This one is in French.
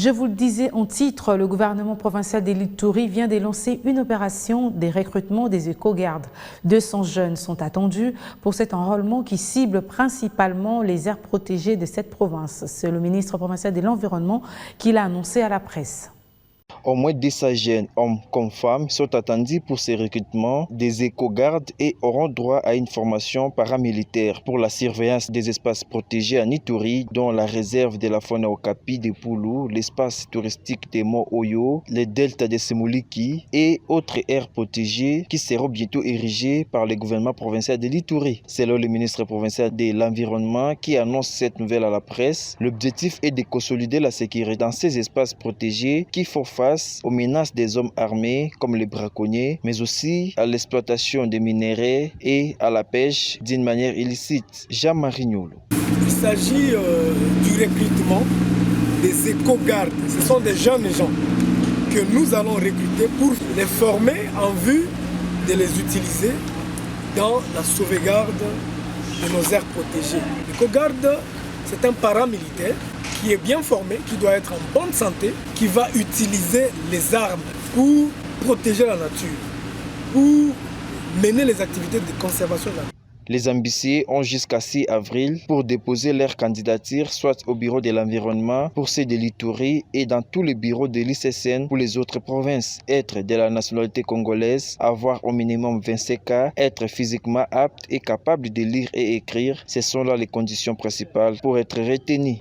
Je vous le disais en titre, le gouvernement provincial de l'Ituri vient de lancer une opération de recrutement des éco-gardes. 200 jeunes sont attendus pour cet enrôlement qui cible principalement les aires protégées de cette province. C'est le ministre provincial de l'Environnement qui l'a annoncé à la presse. Au moins 200 jeunes, hommes comme femmes, sont attendus pour ces recrutements des éco-gardes et auront droit à une formation paramilitaire pour la surveillance des espaces protégés en Ituri, dont la réserve de la faune Okapi de Poulou, l'espace touristique des monts Oyo, les deltas de Semuliki et autres aires protégées qui seront bientôt érigées par le gouvernement provincial de l'Ituri. Selon le ministre provincial de l'Environnement qui annonce cette nouvelle à la presse, l'objectif est de consolider la sécurité dans ces espaces protégés qui font face aux menaces des hommes armés comme les braconniers, mais aussi à l'exploitation des minerais et à la pêche d'une manière illicite. Jean-Marie Niolo. Il s'agit du recrutement des éco-gardes. Ce sont des jeunes gens que nous allons recruter pour les former en vue de les utiliser dans la sauvegarde de nos aires protégées. L'éco-garde, c'est un paramilitaire qui est bien formé, qui doit être en bonne santé, qui va utiliser les armes pour protéger la nature, pour mener les activités de conservation de la nature. Les ambitieux ont jusqu'à 6 avril pour déposer leur candidature soit au bureau de l'environnement pour ceux de l'Ituri et dans tous les bureaux de l'ICSN pour les autres provinces. Être de la nationalité congolaise, avoir au minimum 25 ans, être physiquement apte et capable de lire et écrire, ce sont là les conditions principales pour être retenu.